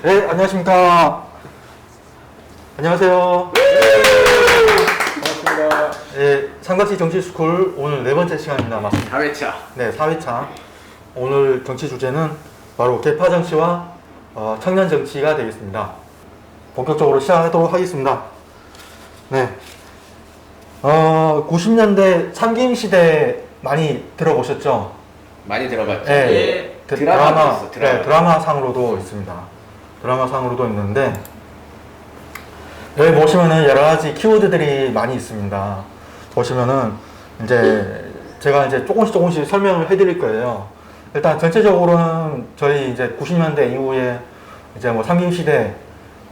네, 안녕하십니까. 안녕하세요. 반갑습니다. 네, 삼각지 정치스쿨 오늘 네 번째 시간입니다. 맞습니다. 4회차. 네, 4회차. 오늘 정치 주제는 바로 개파 정치와 청년 정치가 되겠습니다. 본격적으로 시작하도록 하겠습니다. 네. 90년대 참기임 시대 많이 들어보셨죠? 많이 들어봤죠? 네. 예. 드라마 있어, 드라마. 네, 드라마상으로도 있습니다. 드라마상으로도 있는데 여기 보시면은 여러 가지 키워드들이 많이 있습니다. 보시면은 이제 제가 이제 조금씩 설명을 해드릴 거예요. 일단 전체적으로는 저희 이제 90년대 이후에 이제 뭐 삼김 시대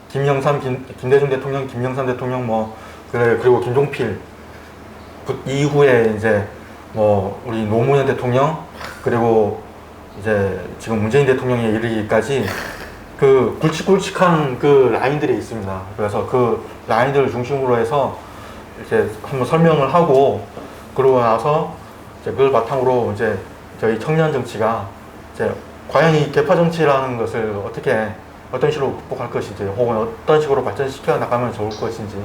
김대중 대통령, 김영삼 대통령 그리고 김종필 이후에 이제 뭐 우리 노무현 대통령 그리고 이제 지금 문재인 대통령에 이르기까지 그 굵직굵직한 그 라인들이 있습니다. 그래서 그 라인들을 중심으로 해서 이제 한번 설명을 하고 그러고 나서 이제 그걸 바탕으로 이제 저희 청년 정치가 이제 과연 이 개파 정치라는 것을 어떤 식으로 극복할 것인지 혹은 어떤 식으로 발전시켜 나가면 좋을 것인지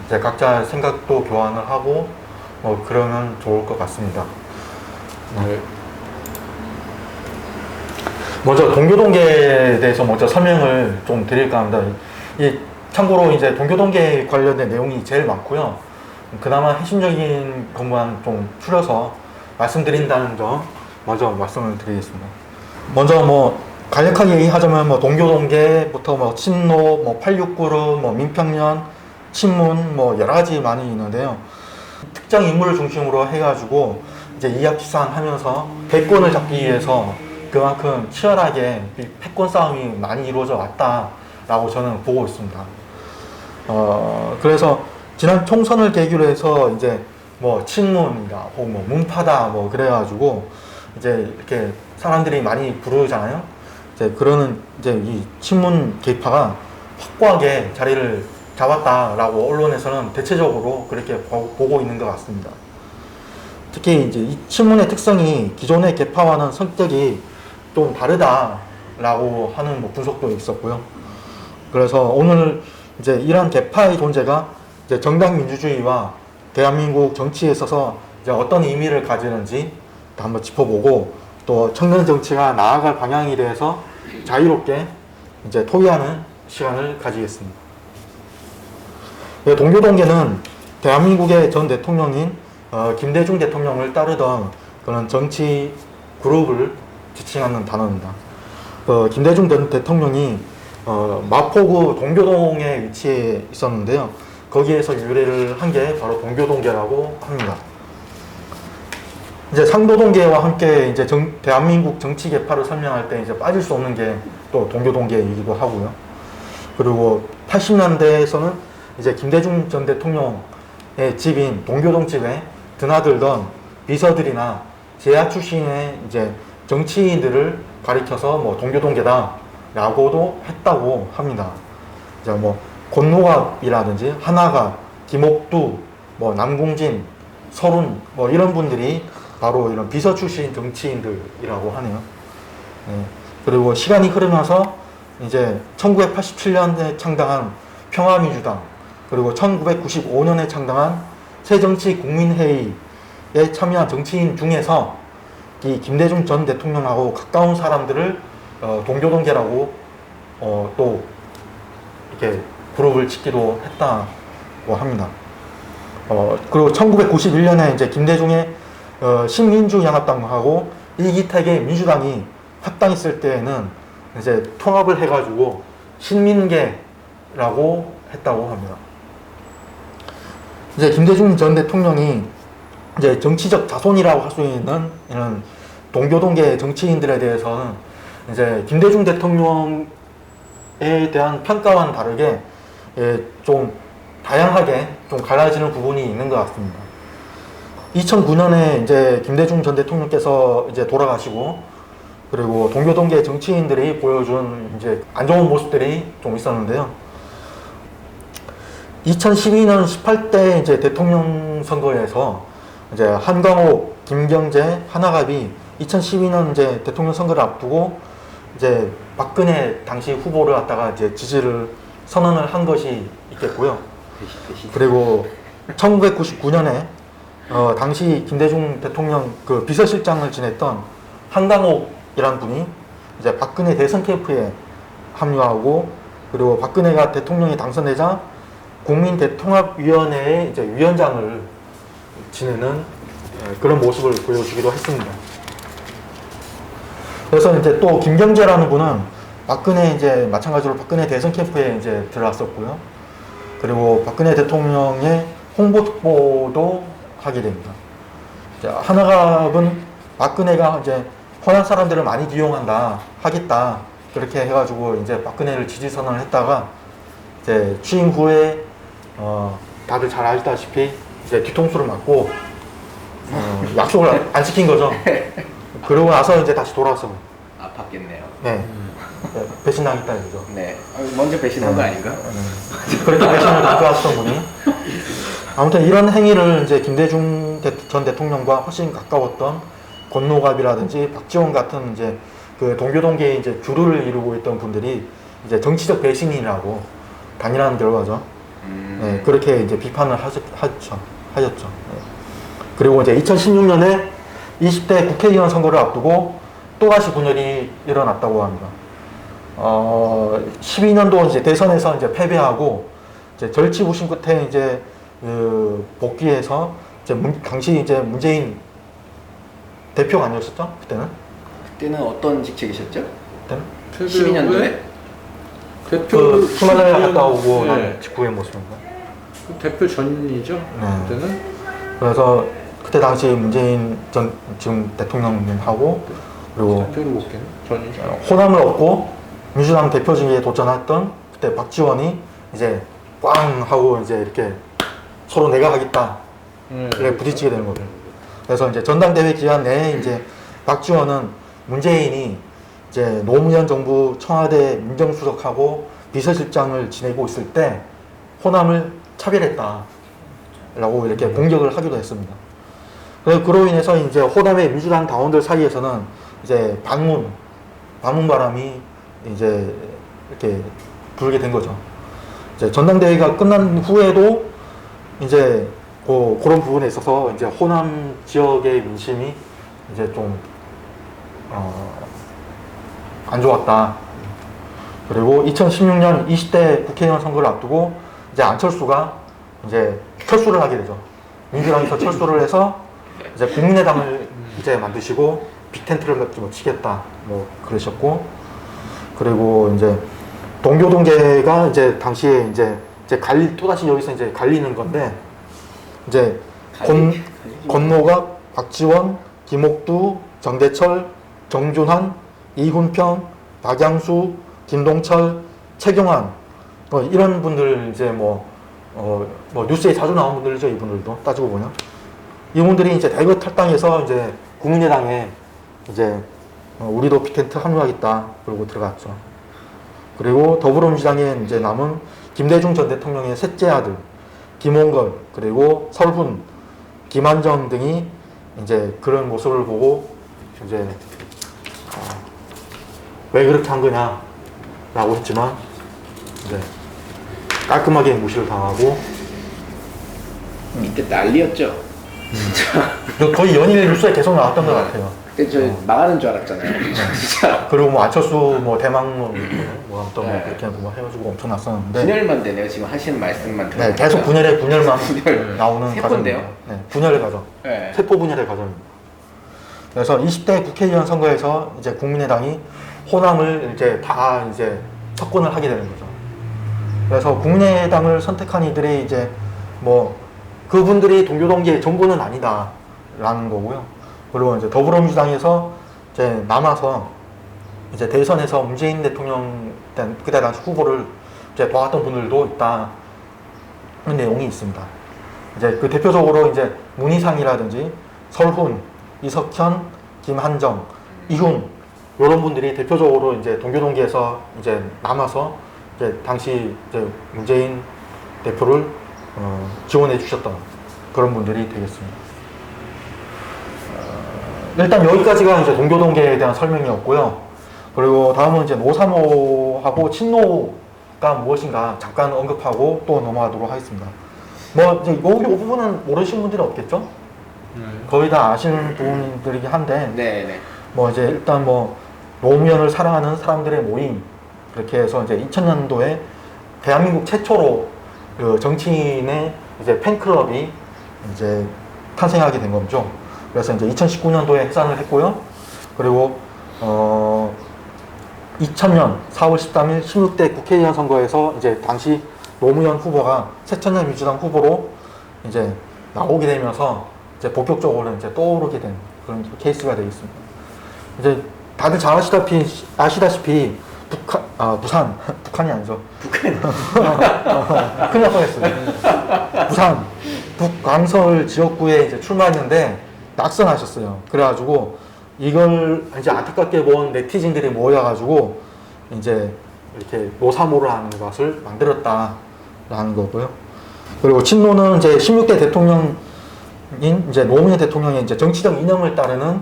이제 각자 생각도 교환을 하고 그러면 좋을 것 같습니다. 네. 먼저 동교동계에 대해서 먼저 설명을 좀 드릴까 합니다. 참고로 이제 동교동계 관련된 내용이 제일 많고요. 그나마 핵심적인 것만 좀 추려서 말씀드린다는 점 먼저 말씀을 드리겠습니다. 먼저 간략하게 얘기하자면 동교동계부터 친노, 869그룹, 민평년, 친문 여러 가지 많이 있는데요. 특정 인물을 중심으로 해가지고 이제 이합집산하면서 대권을 잡기 위해서 그만큼 치열하게 패권 싸움이 많이 이루어져 왔다라고 저는 보고 있습니다. 그래서 지난 총선을 계기로 해서 이제 친문이다, 혹은 문파다, 그래가지고 이제 이렇게 사람들이 많이 부르잖아요. 이제 그러는 이제 이 친문 계파가 확고하게 자리를 잡았다라고 언론에서는 대체적으로 그렇게 보고 있는 것 같습니다. 특히 이제 이 친문의 특성이 기존의 계파와는 성격이 좀 다르다라고 하는 분석도 있었고요. 그래서 오늘 이제 이러한 계파의 존재가 이제 정당 민주주의와 대한민국 정치에 있어서 이제 어떤 의미를 가지는지 한번 짚어보고 또 청년 정치가 나아갈 방향에 대해서 자유롭게 이제 토의하는 시간을 가지겠습니다. 동교동계는 대한민국의 전 대통령인 김대중 대통령을 따르던 그런 정치 그룹을 지칭하는 단어입니다. 김대중 전 대통령이 마포구 동교동에 위치해 있었는데요. 거기에서 유래를 한 게 바로 동교동계라고 합니다. 이제 상도동계와 함께 이제 대한민국 정치 계파를 설명할 때 이제 빠질 수 없는 게 또 동교동계이기도 하고요. 그리고 80년대에서는 이제 김대중 전 대통령의 집인 동교동 집에 드나들던 비서들이나 재야 출신의 이제 정치인들을 가리켜서 동교동계다라고도 했다고 합니다. 이제 권노갑이라든지 한화갑, 김옥두, 남궁진, 서른 이런 분들이 바로 이런 비서 출신 정치인들이라고 하네요. 네. 그리고 시간이 흐르면서 이제 1987년에 창당한 평화민주당 그리고 1995년에 창당한 새정치국민회의에 참여한 정치인 중에서 이 김대중 전 대통령하고 가까운 사람들을 동교동계라고 또 이렇게 그룹을 짓기도 했다고 합니다. 그리고 1991년에 이제 김대중의 신민주연합당하고 이기택의 민주당이 합당했을 때에는 이제 통합을 해가지고 신민계라고 했다고 합니다. 이제 김대중 전 대통령이 이제 정치적 자손이라고 할 수 있는 이런 동교동계 정치인들에 대해서는 이제 김대중 대통령에 대한 평가와는 다르게 좀 다양하게 좀 갈라지는 부분이 있는 것 같습니다. 2009년에 이제 김대중 전 대통령께서 이제 돌아가시고 그리고 동교동계 정치인들이 보여준 이제 안 좋은 모습들이 좀 있었는데요. 2012년 18대 이제 대통령 선거에서 이제 한강옥, 김경재, 한화갑이 2012년 이제 대통령 선거를 앞두고 이제 박근혜 당시 후보를 갖다가 이제 지지를 선언을 한 것이 있겠고요. 그리고 1999년에 당시 김대중 대통령 그 비서실장을 지냈던 한강옥이라는 분이 이제 박근혜 대선 캠프에 합류하고, 그리고 박근혜가 대통령이 당선되자 국민대통합위원회의 이제 위원장을 지내는 그런 모습을 보여주기도 했습니다. 그래서 이제 또 김경재라는 분은 박근혜 이제 마찬가지로 박근혜 대선 캠프에 이제 들어갔었고요. 그리고 박근혜 대통령의 홍보 특보도 하게 됩니다. 하나갑은 박근혜가 이제 호남 사람들을 많이 기용한다, 하겠다, 그렇게 해가지고 이제 박근혜를 지지 선언을 했다가 이제 취임 후에 다들 잘 알다시피 이제 뒤통수를 맞고 약속을 안 지킨 거죠. 그러고 나서 이제 다시 돌아서 아팠겠네요. 네, 배신당했다 이거죠. 네. 먼저 배신한 거 아닌가? 그렇게 배신을 가져왔던 분이 아무튼 이런 행위를 이제 김대중 전 대통령과 훨씬 가까웠던 권노갑이라든지 박지원 같은 이제 그 동교동계에 이제 주류를 이루고 있던 분들이 이제 정치적 배신이라고 단일화하는 결과죠. 네, 그렇게 이제 비판을 하셨죠. 네. 그리고 이제 2016년에 20대 국회의원 선거를 앞두고 또다시 분열이 일어났다고 합니다. 12년도 이제 대선에서 이제 패배하고 이제 절치부심 끝에 이제 복귀해서 이제 당시 이제 문재인 대표가 아니었었죠? 그때는 어떤 직책이셨죠? 그때는 12년도에? 대표 그 히말라야 갔다 오고 네. 난 직후의 모습인가? 대표 전이죠. 네. 그때는 그래서 그때 당시 문재인 전 지금 대통령님하고 그리고 대표를 못 겠네. 전이죠. 호남을 얻고 민주당 대표직에 도전했던 그때 박지원이 이제 꽝 하고 이제 이렇게 서로 내가 하겠다 이렇게 부딪히게 되는 거죠. 그래서 이제 전당대회 기간 내에 이제 박지원은 문재인이 이제 노무현 정부 청와대 민정수석하고 비서실장을 지내고 있을 때 호남을 차별했다 라고 이렇게 공격을 하기도 했습니다. 그래서 그로 인해서 이제 호남의 민주당 당원들 사이에서는 이제 반문 바람이 이제 이렇게 불게 된 거죠. 이제 전당대회가 끝난 후에도 이제 그런 부분에 있어서 이제 호남 지역의 민심이 이제 좀 안 좋았다. 그리고 2016년 20대 국회의원 선거를 앞두고 이제 안철수가 이제 철수를 하게 되죠. 민주당에서 철수를 해서 이제 국민의당을 이제 만드시고 빅텐트를 치겠다 뭐 그러셨고, 그리고 이제 동교동계가 이제 당시에 이제 또다시 여기서 이제 갈리는 건데 이제 권노갑, 박지원, 김옥두, 정대철, 정준환, 이훈평, 박양수, 김동철, 최경환 이런 분들 이제 뭐 뉴스에 자주 나온 분들이죠. 이분들도 따지고 보면 이분들이 이제 대거 탈당해서 이제 국민의당에 이제 우리도 빅텐트 합류하겠다 그러고 들어갔죠. 그리고 더불어민주당에 이제 남은 김대중 전 대통령의 셋째 아들 김홍걸, 그리고 설훈, 김한정 등이 이제 그런 모습을 보고 이제 왜 그렇게 한 거냐 라고 했지만 이제 깔끔하게 무시를 당하고 이때 난리였죠. 거의 연일 뉴스에 계속 나왔던 것 같아요. 그때 저 망하는 줄 알았잖아요. 진짜. 그리고 뭐 안철수 뭐 대망 뭐또 네. 그렇게 뭐 해가지고 엄청 났었는데 분열만 되네요. 지금 하시는 말씀만 들으면. 네, 계속 분열만 분열. 나오는 세포인데요? 과정이에요. 네, 분열의 과정. 네. 세포 분열의 과정입니다. 그래서 20대 국회의원 선거에서 이제 국민의당이 호남을 이제 다 이제 석권을 하게 되는 거죠. 그래서 국민의당을 선택한 이들이 이제 뭐 그분들이 동교동계의 전부는 아니다라는 거고요. 그리고 이제 더불어민주당에서 이제 남아서 이제 대선에서 문재인 대통령 그때 당시 후보를 이제 도왔던 분들도 있다는 내용이 있습니다. 이제 그 대표적으로 이제 문희상이라든지 설훈, 이석현, 김한정, 이훈 이런 분들이 대표적으로 이제 동교동계에서 이제 남아서 이제 당시 이제 문재인 대표를 지원해 주셨던 그런 분들이 되겠습니다. 일단 여기까지가 이제 동교동계에 대한 설명이었고요. 그리고 다음은 이제 노사모하고 친노가 무엇인가 잠깐 언급하고 또 넘어가도록 하겠습니다. 뭐 이제 이 부분은 모르시는 분들이 없겠죠? 네. 거의 다 아시는 부분들이긴 한데 네네. 뭐 이제 일단 뭐 노무현을 사랑하는 사람들의 모임 그렇게 해서 이제 2000년도에 대한민국 최초로 그 정치인의 이제 팬클럽이 이제 탄생하게 된 거죠. 그래서 이제 2019년도에 해산을 했고요. 그리고 2000년 4월 13일 16대 국회의원 선거에서 이제 당시 노무현 후보가 새천년민주당 후보로 이제 나오게 되면서 이제 본격적으로 이제 떠오르게 된 그런 케이스가 되겠습니다. 이제 다들 잘 아시다시피 부산 북한이 아니죠. 큰일 날 뻔했어요. 부산 북광설 지역구에 이제 출마했는데 낙선하셨어요. 그래가지고 이걸 이제 안타깝게 본 네티즌들이 모여가지고 이제 이렇게 노사모를 하는 것을 만들었다라는 거고요. 그리고 친노는 이제 16대 대통령인 이제 노무현 대통령의 이제 정치적 이념을 따르는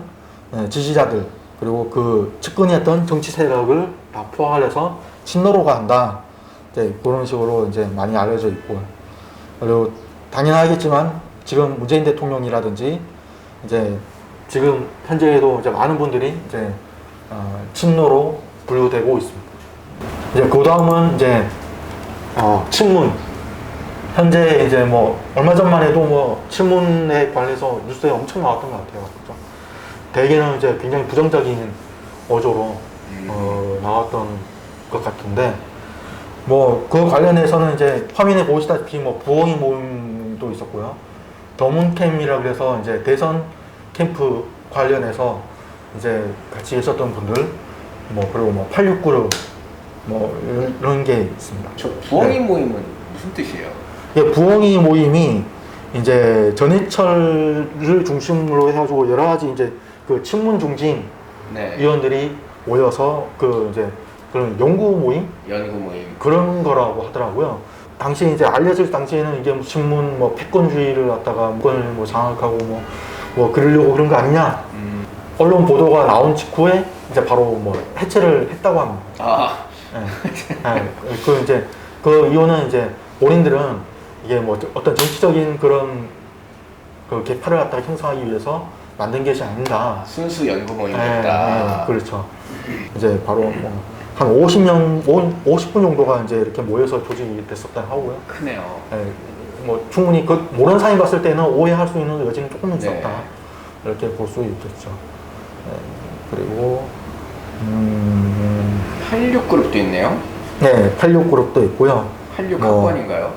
지지자들 그리고 그 측근이었던 정치 세력을 다 포괄해서 친노로가 한다. 이제 그런 식으로 이제 많이 알려져 있고 그리고 당연하겠지만 지금 문재인 대통령이라든지 이제 지금 현재에도 이제 많은 분들이 이제 친노로 분류되고 있습니다. 이제 그 다음은 이제 친문. 현재 이제 뭐 얼마 전만 해도 뭐 친문에 관해서 뉴스에 엄청 나왔던 것 같아요. 그렇죠? 대개는 이제 굉장히 부정적인 어조로 나왔던 것 같은데 뭐 그 관련해서는 이제 화면에 보시다시피 뭐 부엉이 모임도 있었고요. 더문캠이라 그래서 이제 대선 캠프 관련해서 이제 같이 있었던 분들 뭐 그리고 뭐 86그룹 뭐 이런 게 있습니다. 저 부엉이 네. 모임은 무슨 뜻이에요? 부엉이 모임이 이제 전해철을 중심으로 해가지고 여러 가지 이제 그 친문 중진 네. 위원들이 모여서 그 이제 그런 연구 모임 연구 모임. 그런 거라고 하더라고요. 당시 이제 알려질 당시에는 이게 뭐 친문 뭐 패권주의를 갖다가 문권을 뭐 장악하고 뭐 그러려고 그런 거 아니냐. 언론 보도가 나온 직후에 이제 바로 뭐 해체를 했다고 합니다. 아. 그 이제 그 이유는 이제 본인들은 이게 뭐 어떤 정치적인 그런 그 계파를 갖다가 형성하기 위해서 만든 것이 아닌가. 순수 연구 모임이었다. 그렇죠. 이제 바로 뭐 한 50분 정도가 이제 이렇게 모여서 조직이 됐었다 하고요. 크네요. 뭐 충분히 그 모르는 사람이 봤을 때는 오해할 수 있는 여지는 조금 있었다. 네. 이렇게 볼 수 있겠죠. 그리고 86그룹도 있네요. 네, 86그룹도 있고요. 86학번인가요?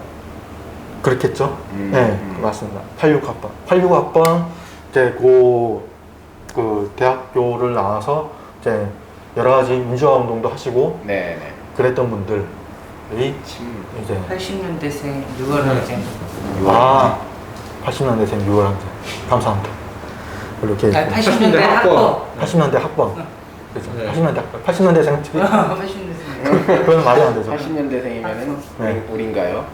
그렇겠죠. 네, 맞습니다. 86학번. 86학번 이제 그 대학교를 나와서 이제 여러 가지 민주화 운동도 하시고 네네. 그랬던 분들이 이제 80년대생 6월학생. 80년대생 6월학생. 감사합니다. 이렇게 80년대 학번. 80년대 학번. 그렇죠. 네. 80년대 학번. 80년대생 80년대생. 그건 말이 안 되죠. 80년대생이면은 네. 우린가요?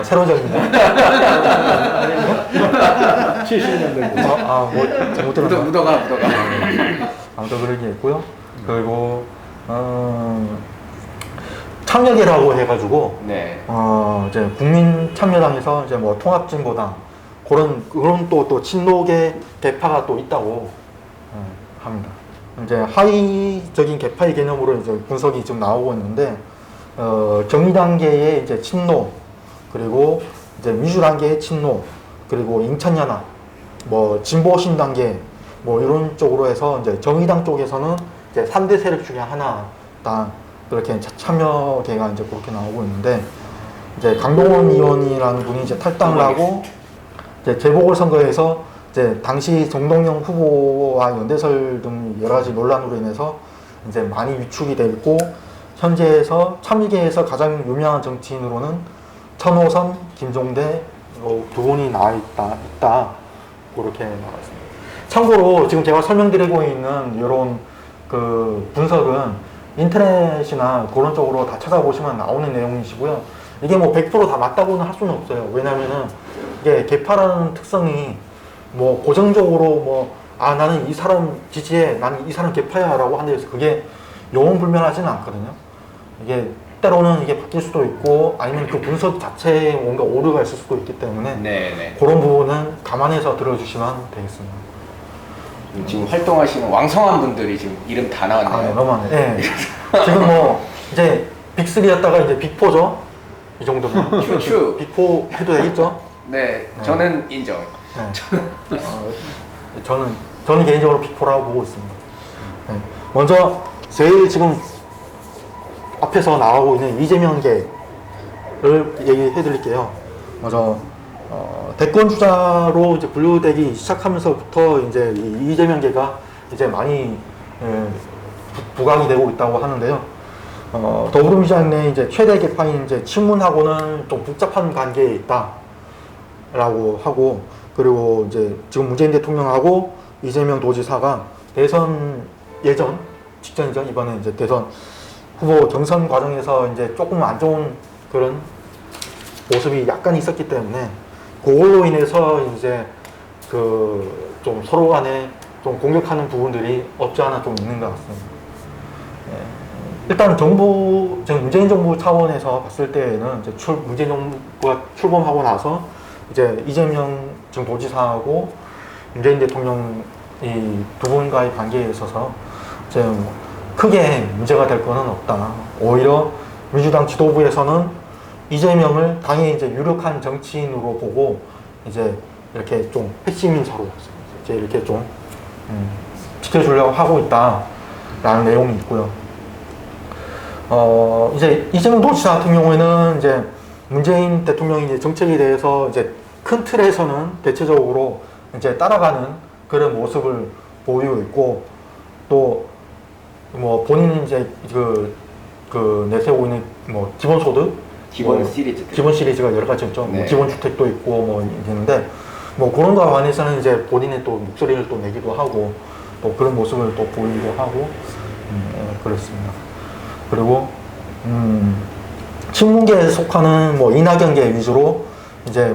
새로운 점입니다. 70년대. 뭐 잘못 들었나? 묻어가. 아무튼 그런 게 있고요. 그리고 참여계라고 해가지고 네. 이제 국민참여당에서 이제 뭐 통합진보당 그런 또 친노계 계파가 또 있다고 합니다. 이제 하위적인 계파의 개념으로 이제 분석이 지금 나오고 있는데 정의당계의 이제 친노 그리고 이제 민주당계의 친노 그리고 인천연합 뭐 진보신당계 뭐 이런 쪽으로 해서 이제 정의당 쪽에서는 이제 3대 세력 중에 하나다 그렇게 참여계가 이제 그렇게 나오고 있는데 이제 강동원 의원이라는 분이 이제 탈당을 하고 이제 재보궐선거에서 이제 당시 정동영 후보와 연대설 등 여러 가지 논란으로 인해서 이제 많이 위축이 되고 현재에서 참여계에서 가장 유명한 정치인으로는 천호선, 김종대 두 분이 나와 있다 그렇게 나와 있습니다. 참고로 지금 제가 설명드리고 있는 이런 그 분석은 인터넷이나 그런 쪽으로 다 찾아보시면 나오는 내용이시고요. 이게 뭐 100% 다 맞다고는 할 수는 없어요. 왜냐면은 이게 계파라는 특성이 뭐 고정적으로 뭐 아 나는 이 사람 지지해, 나는 이 사람 개파야라고 한다 해서 그게 영웅불면하지는 않거든요. 이게 때로는 이게 바뀔 수도 있고 아니면 그 분석 자체에 뭔가 오류가 있을 수도 있기 때문에 네네. 그런 부분은 감안해서 들어주시면 되겠습니다. 지금 활동하시는 왕성한 분들이 지금 이름 다 아, 네, 나왔네요. 너무하네. 네. 지금 뭐 이제 빅3였다가 이제 빅4죠. 이 정도면. 큐. 빅4 해도 되겠죠? 네, 저는 인정. 네. 저는 개인적으로 빅4라고 보고 있습니다. 네. 먼저 제일 지금 앞에서 나오고 있는 이재명계를 얘기해 드릴게요. 먼저 대권 주자로 이제 분류되기 시작하면서부터 이제 이 이재명계가 이제 많이 부각이 되고 있다고 하는데요. 더불어민주당 내 이제 최대 개파인 이제 친문하고는 좀 복잡한 관계에 있다라고 하고, 그리고 이제 지금 문재인 대통령하고 이재명 도지사가 대선 예전 직전이죠. 이번에 이제 대선 후보 경선 과정에서 이제 조금 안 좋은 그런 모습이 약간 있었기 때문에 그걸로 인해서 이제 그 좀 서로 간에 좀 공격하는 부분들이 없지 않아 좀 있는 것 같습니다. 일단 정부, 지금 문재인 정부 차원에서 봤을 때에는 이제 문재인 정부가 출범하고 나서 이제 이재명 지금 도지사하고 문재인 대통령 이 두 분과의 관계에 있어서 이제 뭐 크게 문제가 될 거는 없다. 오히려 민주당 지도부에서는 이재명을 당의 이제 유력한 정치인으로 보고 이제 이렇게 좀 핵심 인사로 이제 이렇게 좀 지켜주려고 하고 있다라는 내용이 있고요. 이제 이재명 도지사 같은 경우에는 이제 문재인 대통령이 이제 정책에 대해서 이제 큰 틀에서는 대체적으로 이제 따라가는 그런 모습을 보이고 있고, 또 뭐 본인이 이제 그 내세우고 있는 뭐 기본소득, 기본 뭐 시리즈. 기본 시리즈가 여러 가지 있죠. 네. 뭐 기본 주택도 있고 뭐 있는데 뭐 그런 거에 관해서는 이제 본인의 또 목소리를 또 내기도 하고 또 그런 모습을 또 보이기도 하고 그렇습니다. 그리고 친문계에 속하는 뭐 이낙연계 위주로 이제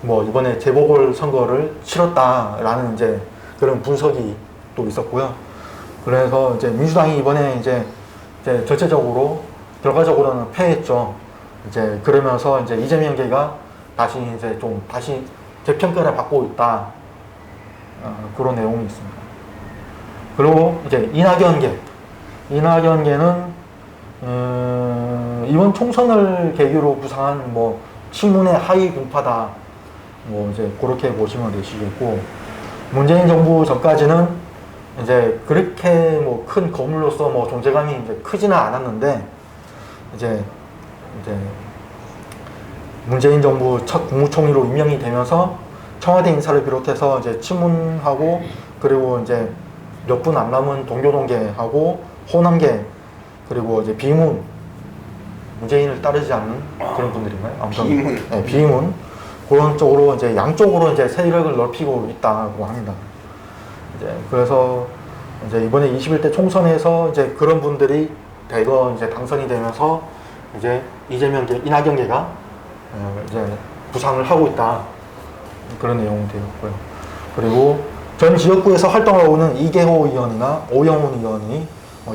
뭐 이번에 재보궐 선거를 치렀다라는 이제 그런 분석이 또 있었고요. 그래서 이제 민주당이 이번에 이제 전체적으로 결과적으로는 패했죠. 이제 그러면서 이제 이재명계가 다시 재평가를 받고 있다. 그런 내용이 있습니다. 그리고 이제 이낙연계는 이번 총선을 계기로 부상한 뭐 친문의 하위 분파다. 뭐 이제 그렇게 보시면 되시겠고, 문재인 정부 전까지는 이제 그렇게 뭐 큰 거물로서 뭐 존재감이 이제 크지는 않았는데 이제 문재인 정부 첫 국무총리로 임명이 되면서 청와대 인사를 비롯해서 이제 친문하고 그리고 이제 몇 분 안 남은 동교동계하고 호남계 그리고 이제 비문, 문재인을 따르지 않는 그런 분들인가요? 아무튼 비문. 네, 비문 그런 쪽으로 이제 양쪽으로 이제 세력을 넓히고 있다고 합니다. 이제 그래서 이제 이번에 21대 총선에서 이제 그런 분들이 대거 이제 당선이 되면서 이제 이재명계, 이낙연계가 이제 부상을 하고 있다. 그런 내용이 되었고요. 그리고 전 지역구에서 활동하고 있는 이계호 의원이나 오영훈 의원이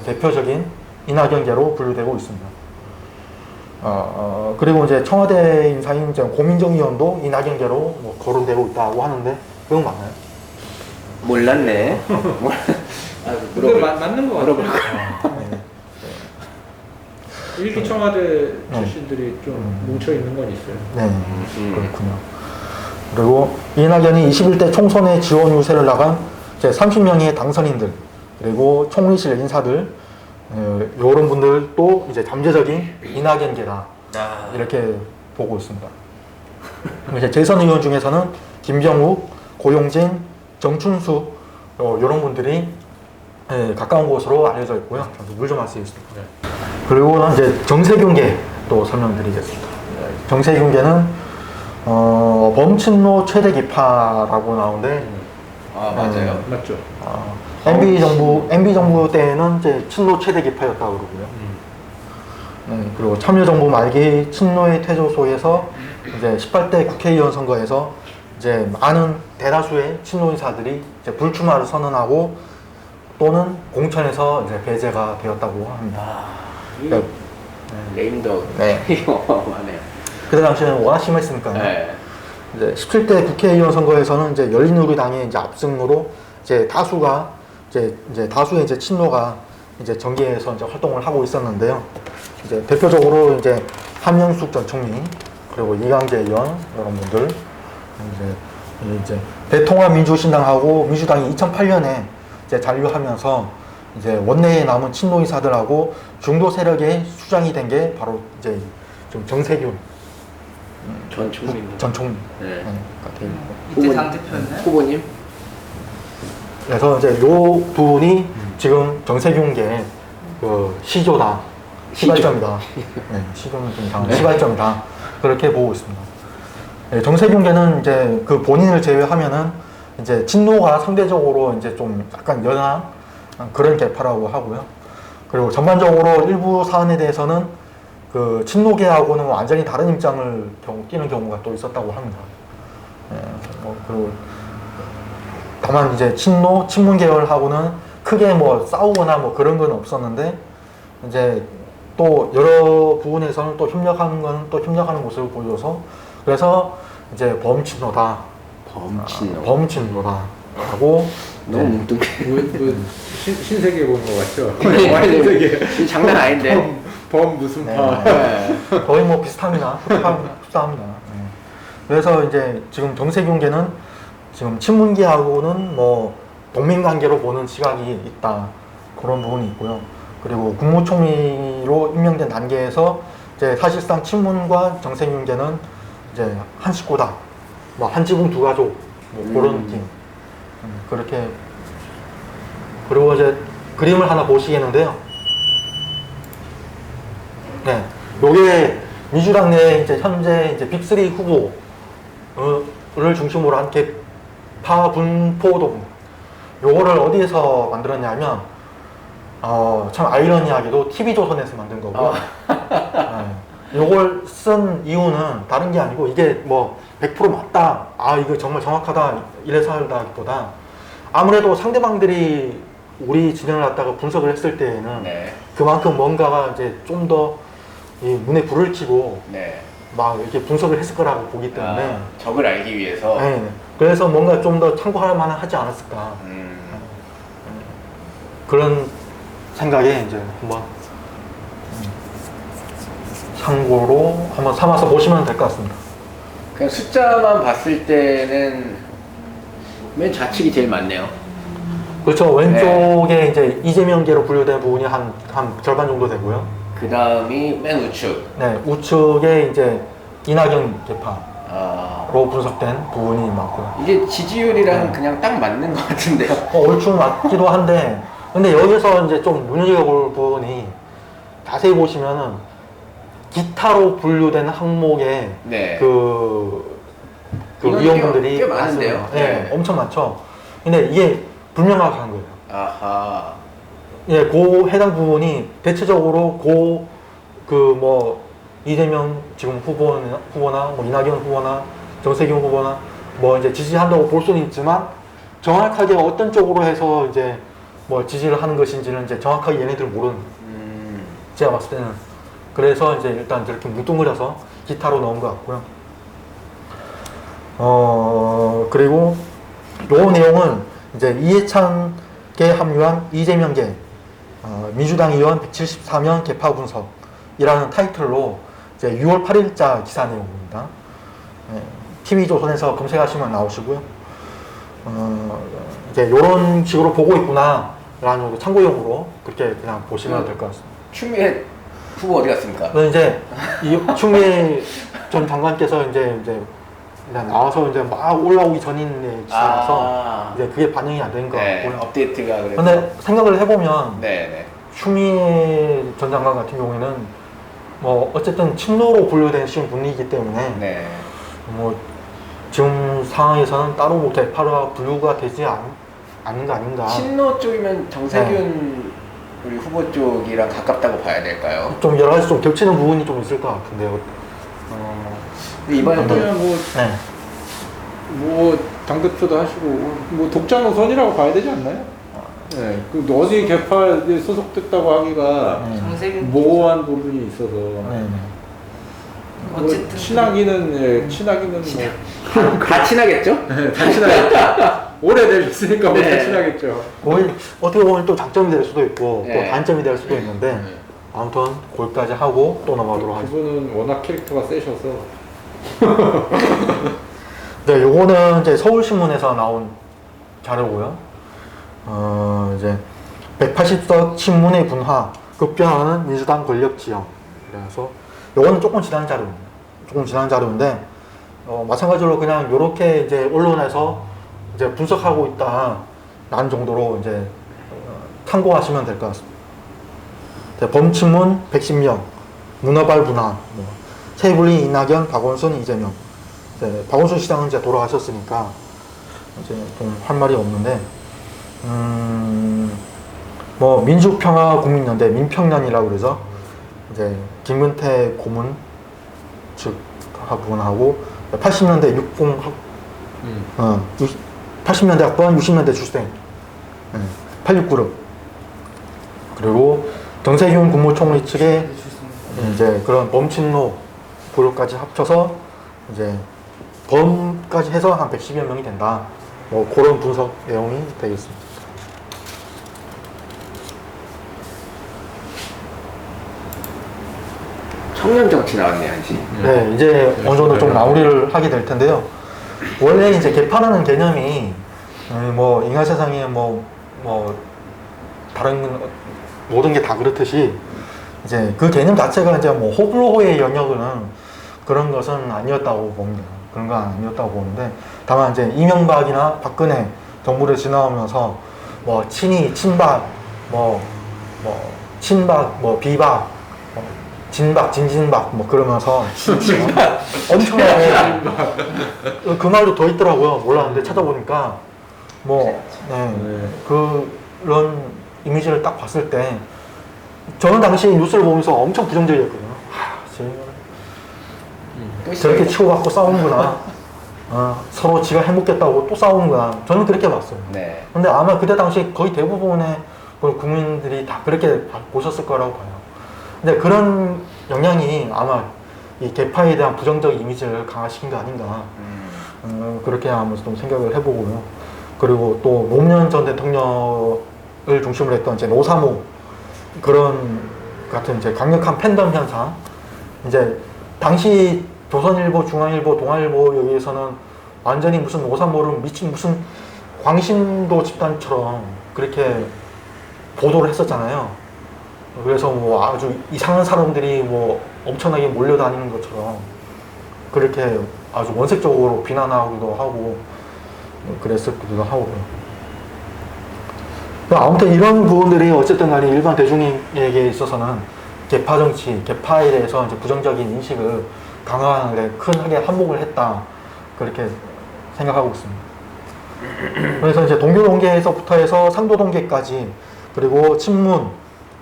대표적인 이낙연계로 분류되고 있습니다. 그리고 이제 청와대 인사인 이제 고민정 의원도 이낙연계로 뭐 거론되고 있다고 하는데 그건 맞나요? 몰랐네. 근데 맞는 것 같아요. 네. 일기 청와대 출신들이 좀 뭉쳐 있는 건 있어요. 네, 그렇군요. 그리고 이낙연이 21대 총선에 지원 유세를 나간 이제 30명의 당선인들 그리고 총리실 인사들 이런 분들도 이제 잠재적인 이낙연계다 이렇게 보고 있습니다. 이제 재선 의원 중에서는 김병욱, 고용진, 정춘수 이런 분들이 가까운 곳으로 알려져 있고요. 물 좀 마시겠습니다. 네. 그리고는 이제 정세균계 또 설명드리겠습니다. 정세균계는 범친노 최대 기파라고 나오는데 아 맞아요. 맞죠? MB 정부 때는 이제 친노 최대 기파였다고 그러고요. 네, 그리고 참여정부 말기 친노의 퇴조소에서 이제 18대 국회의원 선거에서 이제 많은 대다수의 친노 인사들이 이제 불출마를 선언하고 또는 공천에서 이제 배제가 되었다고 합니다. 이거 레임덕 네. 어마어마하네요. 그때 당시에는 워낙 심했으니까요. 네. 이제 17대 국회의원 선거에서는 이제 열린우리당의 이제 압승으로 이제 다수가 이제 다수의 이제 친노가 이제 정계에서 이제 활동을 하고 있었는데요. 이제 대표적으로 이제 한명숙 전 총리 그리고 이강재 의원 이런 분들 이제 대통합민주신당하고 민주당이 2008년에 이제 잔류하면서 이제 원내에 남은 친노 인사들하고 중도 세력의 수장이 된 게 바로 이제 좀 정세균 전 총리입니다. 전 총리 네. 같은. 이때 당대표였나요? 후보님? 그래서 이제 요 분이 지금 정세균계 그 시조다, 시발점이다. 네, 시조는 좀 이상한 시발점이다. 그렇게 보고 있습니다. 네, 정세균계는 이제 그 본인을 제외하면은 이제 친노가 상대적으로 이제 좀 약간 연한 그런 계파라고 하고요. 그리고 전반적으로 일부 사안에 대해서는 그 친노계하고는 완전히 다른 입장을 띠는 경우가 또 있었다고 합니다. 네, 그리고 다만 이제 친문 계열하고는 크게 뭐 싸우거나 뭐 그런 건 없었는데 이제 또 여러 부분에서는 또 협력하는 건 또 협력하는 모습을 보여줘서 그래서 이제 범친노다, 범친노다 하고 너무 뭉뚱해. 신세계 본 것 같죠? 신세계. 장난 아닌데. 범 무슨 네. 파? 거의 뭐 비슷합니다. 흡사합니다. 네. 그래서 이제 지금 정세균계는 지금 친문계하고는 뭐 동맹관계로 보는 시각이 있다 그런 부분이 있고요. 그리고 국무총리로 임명된 단계에서 이제 사실상 친문과 정세균계는 이제 한 식구다, 뭐 한 지붕 두 가족 뭐 그런 느낌. 그렇게. 그리고 이제 그림을 하나 보시겠는데요. 네, 요게 민주당 내 이제 현재 이제 빅3 후보를 중심으로 한 개파 분포도 요거를 어디에서 만들었냐면 참 아이러니하게도 TV조선에서 만든 거고요. 네, 요걸 쓴 이유는 다른 게 아니고 이게 뭐 100% 맞다, 이거 정말 정확하다 이래서 하다기보다 아무래도 상대방들이 우리 진영을 갖다가 분석을 했을 때에는 네. 그만큼 뭔가가 이제 좀 더 눈에 불을 켜고 네. 막 이렇게 분석을 했을 거라고 보기 때문에 적을 알기 위해서. 네, 그래서 뭔가 좀 더 참고할 만한 하지 않았을까 그런 생각에 이제 한번 참고로 한번 삼아서 보시면 될 것 같습니다. 그냥 숫자만 봤을 때는 맨 좌측이 제일 많네요. 그렇죠. 왼쪽에 이제 이재명계로 분류된 부분이 한 절반 정도 되고요. 그 다음이 맨 우측. 네, 우측에 이제 이낙연 계파로 분석된 부분이 많고요. 이게 지지율이랑 네. 그냥 딱 맞는 것 같은데요. 얼추 맞기도 한데, 근데 여기서 이제 좀 눈여겨볼 부분이 자세히 보시면은 기타로 분류된 항목에 네. 그 인원이 의원분들이 꽤 많은데요. 많습니다. 네, 네. 엄청 많죠. 근데 이게 불명확한 거예요. 아하. 예, 그 해당 부분이 대체적으로 뭐 이재명 지금 후보나 뭐 이낙연 후보나 정세균 후보나 뭐 이제 지지한다고 볼 수는 있지만 정확하게 어떤 쪽으로 해서 이제 뭐 지지를 하는 것인지는 이제 정확하게 얘네들은 모르는. 제가 봤을 때는. 그래서 이제 일단 이렇게 뭉뚱그려서 기타로 넣은 것 같고요. 그리고 요 내용은 이제 이해찬계 합류한 이재명계 민주당 의원 174명 개파 분석이라는 타이틀로 이제 6월 8일자 기사 내용입니다. TV조선에서 검색하시면 나오시고요. 이제 이런 식으로 보고 있구나 라는 정도 참고용으로 그렇게 그냥 보시면 될 것 같습니다. 추미애 후보 어디 갔습니까? 이제 이 추미애 전 장관께서 이제 그냥 나와서 이제 막 올라오기 전인 기사라서 이제 그게 반영이 안 된 것 네, 같고요. 업데이트가 그래서. 근데 생각을 해보면 네. 추미애 전 장관 같은 경우에는 뭐 어쨌든 친노로 분류되신 분이기 때문에 네. 뭐 지금 상황에서는 따로 뭐 개파가 분류가 되지 않는 거 아닌가. 친노 쪽이면 정세균 우리 후보 쪽이랑 가깝다고 봐야 될까요? 좀 여러 가지 좀 겹치는 부분이 좀 있을 것 같은데요. 근데 이번에 또 그러면 뭐 네. 뭐 당대표도 하시고 뭐 독자 노선이라고 봐야 되지 않나요? 네, 그 어디 개파에 소속됐다고 하기가 정세균 모호한 부분이 있어서 네. 뭐 어쨌든 친하기는 예, 친하기는 다 친하겠죠? 뭐다 친하겠죠. 오래되셨으니까 뭐 다 네. 친하겠죠. 거의 어떻게 보면 또 장점이 될 수도 있고 네. 또 단점이 될 수도 있는데 네. 아무튼 거기까지 하고 또 넘어가도록 하겠습니다. 그분은 워낙 캐릭터가 세셔서 네, 요거는 이제 서울신문에서 나온 자료고요. 이제 180석 친문의 분화, 급변하는 민주당 권력 지형. 그래서 요거는 조금 지난 자료입니다. 조금 지난 자료인데 마찬가지로 그냥 요렇게 이제 언론에서 이제 분석하고 있다라는 정도로 이제 참고하시면 될 것 같습니다. 범친문 110명, 문어발 분화, 세불리 이낙연, 박원순, 이재명. 박원순 시장은 이제 돌아가셨으니까 이제 좀 할 말이 없는데, 뭐 민주평화 국민연대 민평연이라고 그래서 이제 김근태 고문 측 부분하고 80년대 80년대 학번 60년대 출생 86그룹 그리고 정세균 국무총리 측의 이제 그런 범친노 그룹까지 합쳐서 이제 범까지 해서 한 110여 명이 된다. 뭐 그런 분석 내용이 되겠습니다. 청년 정치 나왔네, 한시. 네, 이제 어느 정도 좀 마무리를 하게 될 텐데요. 원래 이제 개파라는 개념이 뭐 인간 세상에 뭐 다른 모든 게 다 그렇듯이 이제 그 개념 자체가 이제 뭐 호불호의 영역은 그런 것은 아니었다고 봅니다. 그런 건 아니었다고 보는데 다만 이제 이명박이나 박근혜 정부를 지나오면서 뭐 친이, 친박, 친박, 비박, 진박, 진진박 뭐 그러면서 엄청나게 그 말도 더 있더라고요. 몰랐는데 찾아보니까 그런 이미지를 딱 봤을 때 저는 당시 뉴스를 보면서 엄청 부정적이었거든요. 저렇게 치고받고 싸우는구나. 서로 지가 해먹겠다고 또 싸우는구나. 저는 그렇게 봤어요. 네. 근데 아마 그때 당시 거의 대부분의 국민들이 다 그렇게 보셨을 거라고 봐요. 근데 그런 영향이 아마 이 개파에 대한 부정적 이미지를 강화시킨 거 아닌가. 그렇게 한번 좀 생각을 해보고요. 그리고 또 노무현 전 대통령을 중심으로 했던 이제 노사모 그런 같은 이제 강력한 팬덤 현상. 이제 당시 조선일보, 중앙일보, 동아일보 여기에서는 완전히 무슨 노사모를 미친 무슨 광신도 집단처럼 그렇게 보도를 했었잖아요. 그래서 뭐 아주 이상한 사람들이 뭐 엄청나게 몰려다니는 것처럼 그렇게 아주 원색적으로 비난하기도 하고 그랬었기도 하고요. 아무튼 이런 부분들이 어쨌든 간에 일반 대중에게 있어서는 개파 정치, 개파에 대해서 이제 부정적인 인식을 강하게 크게 한몫을 했다. 그렇게 생각하고 있습니다. 그래서 이제 동교 동계에서부터 해서 상도 동계까지 그리고 친문에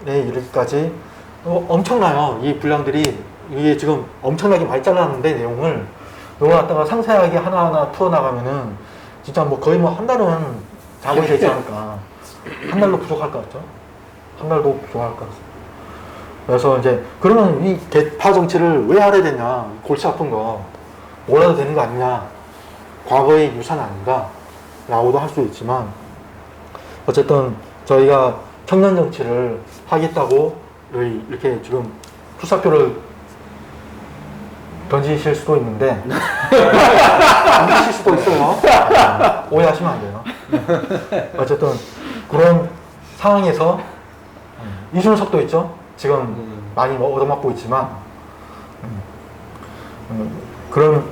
이르기까지 엄청나요. 이 분량들이 이게 지금 엄청나게 많이 잘랐는데 내용을 이거 갖다가 상세하게 하나하나 풀어나가면은 진짜 뭐 거의 뭐 한 달은 작업이 되지 않을까. 한 달도 부족할 것 같죠? 한 달도 부족할 것 같습니다. 그래서 이제 그러면 이 개파 정치를 왜 하려 되냐? 골치 아픈 거 몰라도 되는 거 아니냐? 과거의 유산 아닌가? 라고도 할 수 있지만 어쨌든 저희가 청년 정치를 하겠다고 이렇게 지금 투사표를 던지실 수도 있는데 던지실 수도 있어요. 오해하시면 안 돼요. 어쨌든 그런 상황에서 이준석도 있죠. 지금 많이 얻어맞고 있지만 그런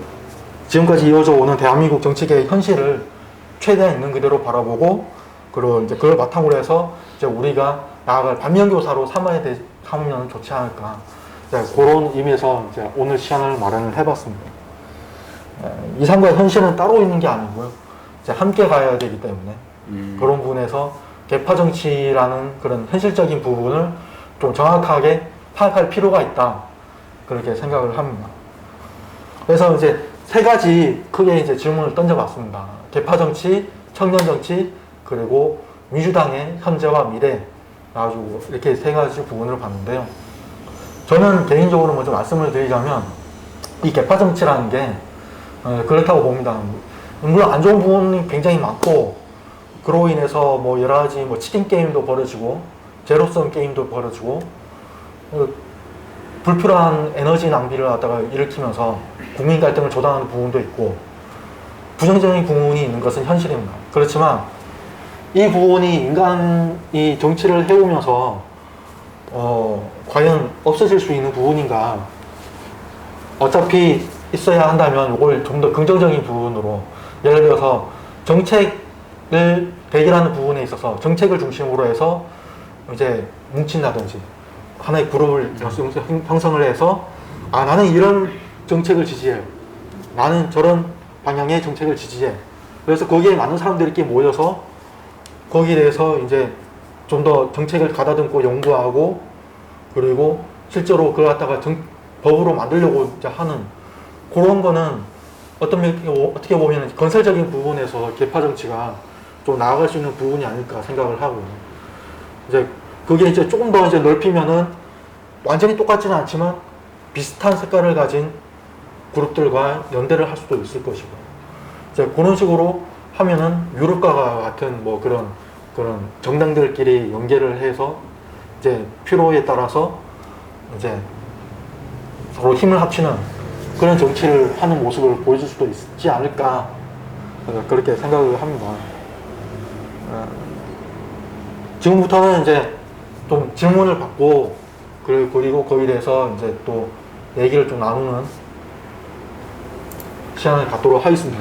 지금까지 이어져 오는 대한민국 정치계의 현실을 최대한 있는 그대로 바라보고 그리고 이제 그걸 바탕으로 해서 이제 우리가 나아갈 반면교사로 삼으면 좋지 않을까. 그런 의미에서 이제 오늘 시간을 마련을 해봤습니다. 이상과 현실은 따로 있는 게 아니고요. 이제 함께 가야 되기 때문에 그런 부분에서 개파 정치라는 그런 현실적인 부분을 좀 정확하게 파악할 필요가 있다. 그렇게 생각을 합니다. 그래서 이제 세 가지 크게 이제 질문을 던져봤습니다. 개파 정치, 청년 정치, 그리고 민주당의 현재와 미래. 가지고 이렇게 세 가지 부분을 봤는데요. 저는 개인적으로 먼저 말씀을 드리자면 이 개파 정치라는 게 그렇다고 봅니다. 물론 안 좋은 부분이 굉장히 많고 그로 인해서 뭐 여러 가지 뭐 치킨 게임도 벌어지고 제로섬 게임도 벌어지고 불필요한 에너지 낭비를 갖다가 일으키면서 국민 갈등을 조장하는 부분도 있고 부정적인 부분이 있는 것은 현실입니다. 그렇지만 이 부분이 인간이 정치를 해오면서 과연 없어질 수 있는 부분인가? 어차피 있어야 한다면 이걸 좀 더 긍정적인 부분으로 예를 들어서 정책을 대결하는 부분에 있어서 정책을 중심으로 해서 이제 뭉친다든지 하나의 그룹을 형성을 해서 아 나는 이런 정책을 지지해, 나는 저런 방향의 정책을 지지해. 그래서 거기에 많은 사람들이 이렇게 모여서 거기에 대해서 이제 좀 더 정책을 가다듬고 연구하고 그리고 실제로 그걸 갖다가 법으로 만들려고 이제 하는 그런 거는 어떻게 보면 건설적인 부분에서 개파 정치가 좀 나아갈 수 있는 부분이 아닐까 생각을 하고 이제 그게 이제 조금 더 이제 넓히면은 완전히 똑같지는 않지만 비슷한 색깔을 가진 그룹들과 연대를 할 수도 있을 것이고 이제 그런 식으로 하면은 유럽과 같은 뭐 그런 정당들끼리 연계를 해서 이제 필요에 따라서 이제 서로 힘을 합치는 그런 정치를 하는 모습을 보여줄 수도 있지 않을까 그렇게 생각을 합니다. 지금부터는 이제 좀 질문을 받고 그리고 거기에 대해서 이제 또 얘기를 좀 나누는 시간을 갖도록 하겠습니다.